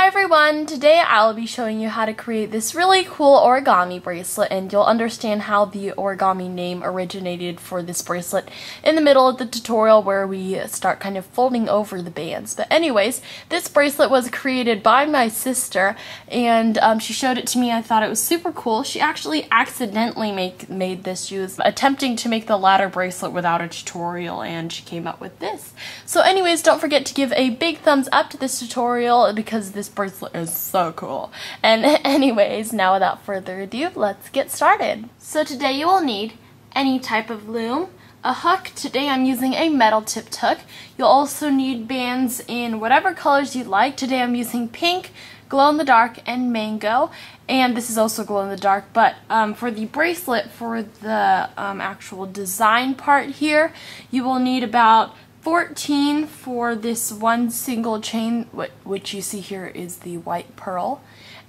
everyone! Today I'll be showing you how to create this really cool origami bracelet, and you'll understand how the origami name originated for this bracelet in the middle of the tutorial where we start kind of folding over the bands. But anyways, this bracelet was created by my sister, and she showed it to me. I thought it was super cool. She actually accidentally made this. She was attempting to make the ladder bracelet without a tutorial, and she came up with this. So anyways, don't forget to give a big thumbs up to this tutorial because this bracelet is so cool. And anyways, now without further ado, let's get started. So today you will need any type of loom, a hook. Today I'm using a metal tipped hook. You'll also need bands in whatever colors you like. Today I'm using pink, glow in the dark, and mango. And this is also glow in the dark, but for the bracelet, for the actual design part here, you will need about 14 for this one single chain, which you see here is the white pearl,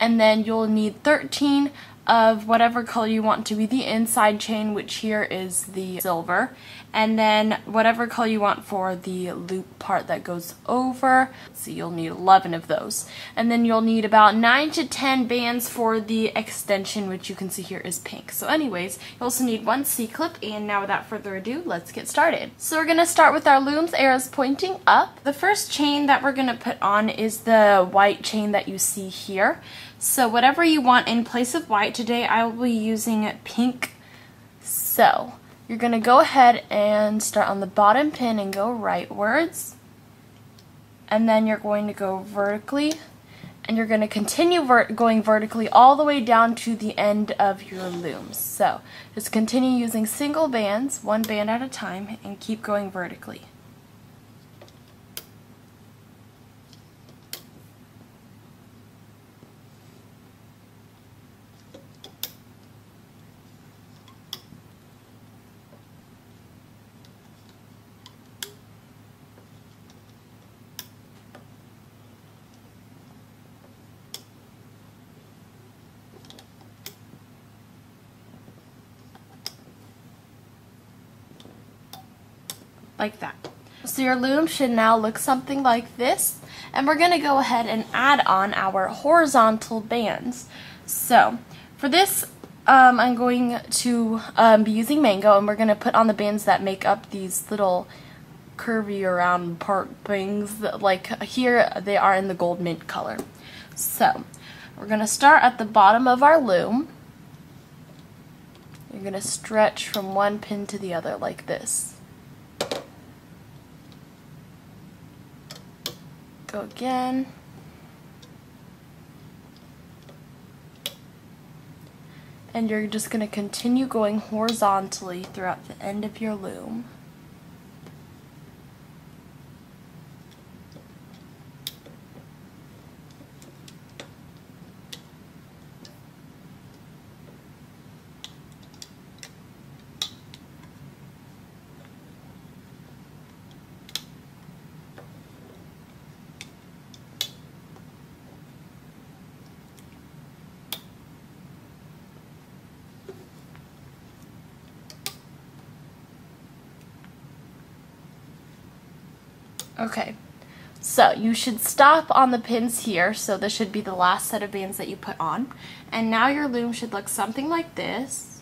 and then you'll need 13 of whatever color you want to be the inside chain, which here is the silver, and then whatever color you want for the loop part that goes over. So you'll need 11 of those, and then you'll need about 9 to 10 bands for the extension, which you can see here is pink. So anyways, you also need one C-clip, and now without further ado, let's get started. So we're going to start with our looms, arrows pointing up. The first chain that we're going to put on is the white chain that you see here. So whatever you want in place of white, today I will be using pink. So you're going to go ahead and start on the bottom pin and go rightwards, and then you're going to go vertically, and you're going to continue going vertically all the way down to the end of your looms. So just continue using single bands, one band at a time, and keep going vertically. Like that. So your loom should now look something like this, and we're going to go ahead and add on our horizontal bands. So for this I'm going to be using mango, and we're going to put on the bands that make up these little curvy around part things. Like here they are in the gold mint color. So we're going to start at the bottom of our loom. You're going to stretch from one pin to the other like this. Go again, and you're just going to continue going horizontally throughout the end of your loom. Okay, so you should stop on the pins here, so this should be the last set of bands that you put on. And now your loom should look something like this.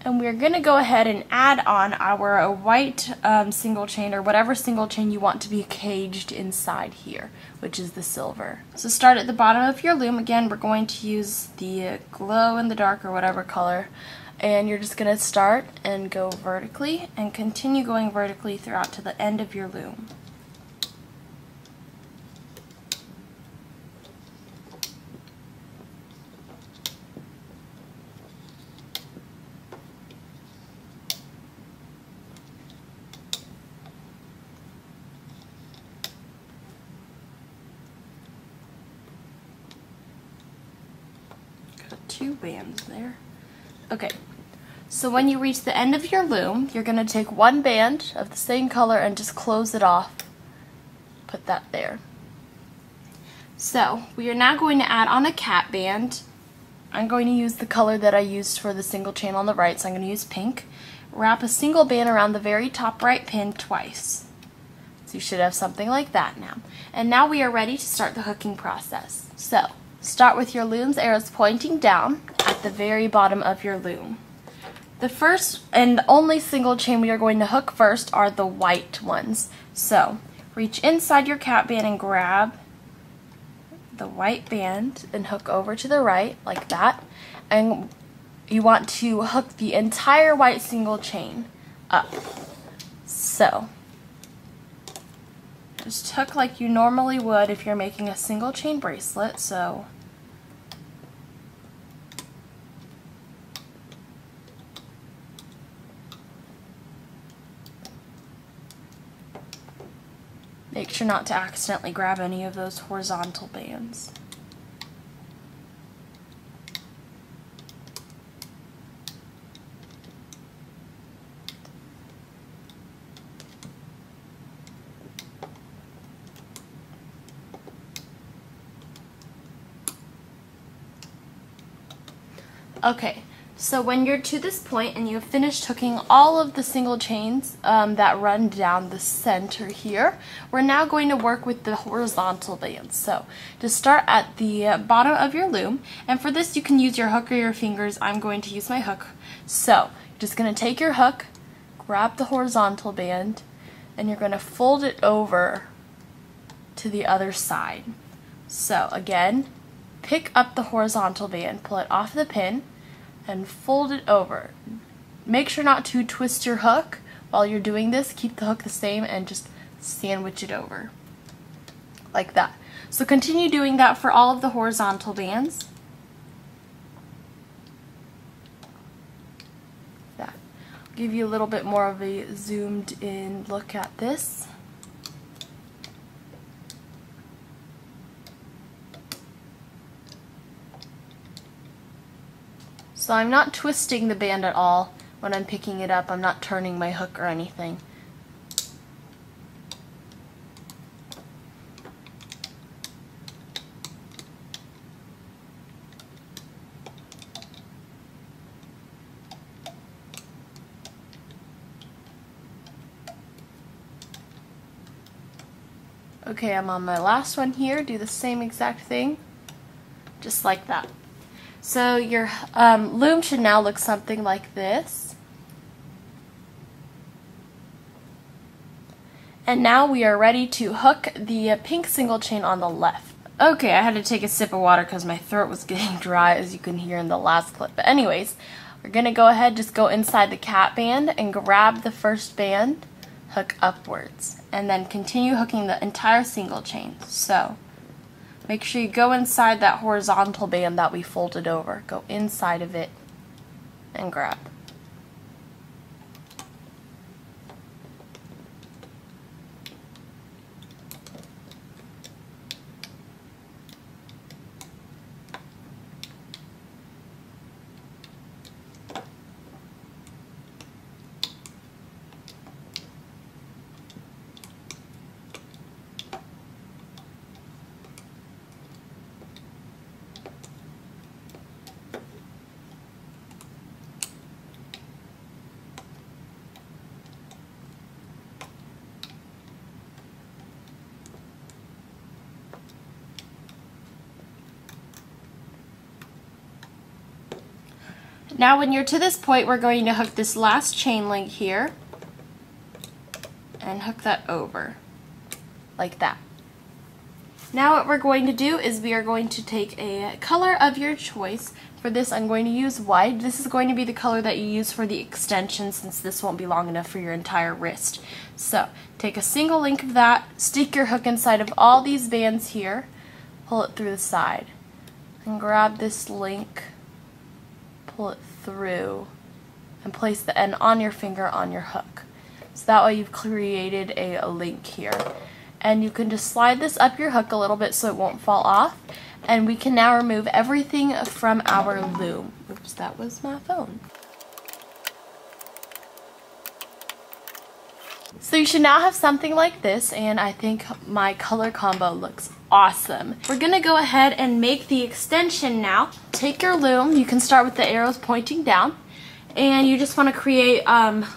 And we're going to go ahead and add on our white single chain, or whatever single chain you want to be caged inside here, which is the silver. So start at the bottom of your loom. Again, we're going to use the glow in the dark or whatever color. And you're just going to start and go vertically and continue going vertically throughout to the end of your loom. Got 2 bands there. Okay, so when you reach the end of your loom, you're going to take one band of the same color and just close it off. Put that there. So we are now going to add on a cap band. I'm going to use the color that I used for the single chain on the right, so I'm going to use pink. Wrap a single band around the very top right pin twice. So you should have something like that now. And now we are ready to start the hooking process. So start with your loom's arrows pointing down at the very bottom of your loom. The first and only single chain we are going to hook first are the white ones. So reach inside your cap band and grab the white band and hook over to the right like that. And you want to hook the entire white single chain up. So just hook like you normally would if you're making a single chain bracelet. So make sure not to accidentally grab any of those horizontal bands. Okay, so when you're to this point and you've finished hooking all of the single chains that run down the center here, we're now going to work with the horizontal bands. So to start at the bottom of your loom, and for this you can use your hook or your fingers. I'm going to use my hook. So you're just going to take your hook, grab the horizontal band, and you're going to fold it over to the other side. So again, pick up the horizontal band, pull it off the pin, and fold it over. Make sure not to twist your hook while you're doing this. Keep the hook the same and just sandwich it over like that. So continue doing that for all of the horizontal bands. That. I'll give you a little bit more of a zoomed in look at this. So I'm not twisting the band at all when I'm picking it up. I'm not turning my hook or anything. Okay, I'm on my last one here. Do the same exact thing, just like that. So your loom should now look something like this. And now we are ready to hook the pink single chain on the left. Okay, I had to take a sip of water because my throat was getting dry, as you can hear in the last clip. But anyways, we're going to go ahead, just go inside the cap band and grab the first band, hook upwards, and then continue hooking the entire single chain. So make sure you go inside that horizontal band that we folded over. Go inside of it and grab. Now when you're to this point, we're going to hook this last chain link here and hook that over like that. Now what we're going to do is we are going to take a color of your choice. For this I'm going to use white. This is going to be the color that you use for the extension, since this won't be long enough for your entire wrist. So take a single link of that, stick your hook inside of all these bands here, pull it through the side, and grab this link, pull it through, and place the end on your finger on your hook. So that way you've created a link here. And you can just slide this up your hook a little bit so it won't fall off. And we can now remove everything from our loom. Oops, that was my phone. So you should now have something like this, and I think my color combo looks awesome. We're gonna go ahead and make the extension now. Take your loom, you can start with the arrows pointing down, and you just want to create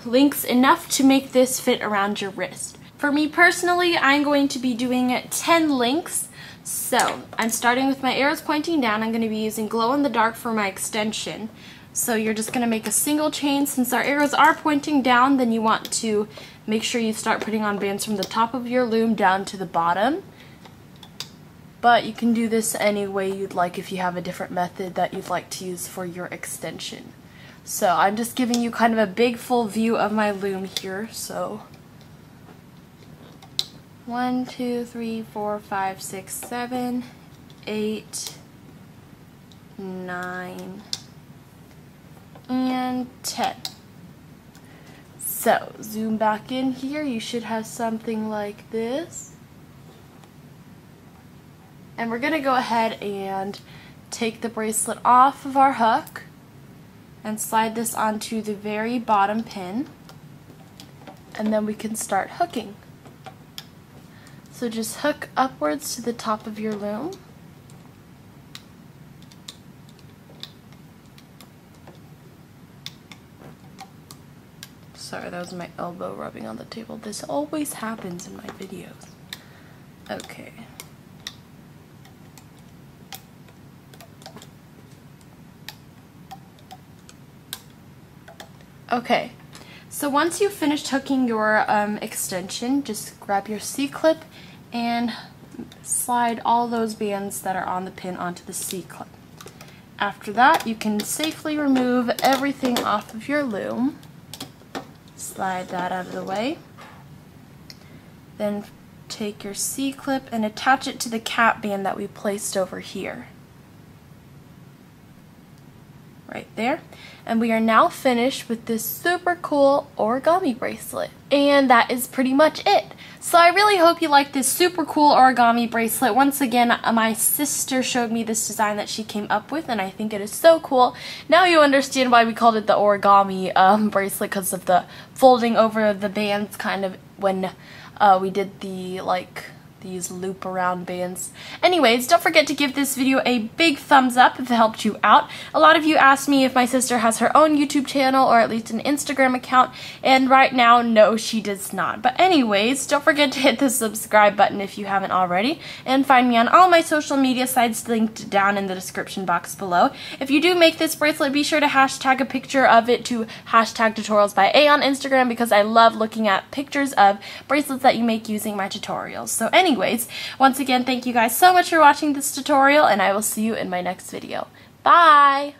links enough to make this fit around your wrist. For me personally, I'm going to be doing 10 links. So I'm starting with my arrows pointing down. I'm going to be using glow in the dark for my extension. So you're just going to make a single chain. Since our arrows are pointing down, then you want to make sure you start putting on bands from the top of your loom down to the bottom. But you can do this any way you'd like if you have a different method that you'd like to use for your extension. So I'm just giving you kind of a big full view of my loom here. So 1, 2, 3, 4, 5, 6, 7, 8, 9, and 10. So zoom back in here, you should have something like this. And we're going to go ahead and take the bracelet off of our hook and slide this onto the very bottom pin, and then we can start hooking. So just hook upwards to the top of your loom. Sorry, that was my elbow rubbing on the table. This always happens in my videos. Okay. Okay, so once you've finished hooking your extension, just grab your C-clip and slide all those bands that are on the pin onto the C-clip. After that, you can safely remove everything off of your loom. Slide that out of the way. Then take your C-clip and attach it to the cap band that we placed over here. Right there. And we are now finished with this super cool origami bracelet. And that is pretty much it. So I really hope you like this super cool origami bracelet. Once again, my sister showed me this design that she came up with, and I think it is so cool. Now you understand why we called it the origami bracelet, because of the folding over the bands kind of when we did the these loop around bands. Anyways, don't forget to give this video a big thumbs up if it helped you out. A lot of you asked me if my sister has her own YouTube channel or at least an Instagram account, and right now, no, she does not. But anyways, don't forget to hit the subscribe button if you haven't already, and find me on all my social media sites linked down in the description box below. If you do make this bracelet, be sure to hashtag a picture of it to #tutorialsbya on Instagram, because I love looking at pictures of bracelets that you make using my tutorials. So anyways, once again, thank you guys so much for watching this tutorial, and I will see you in my next video. Bye!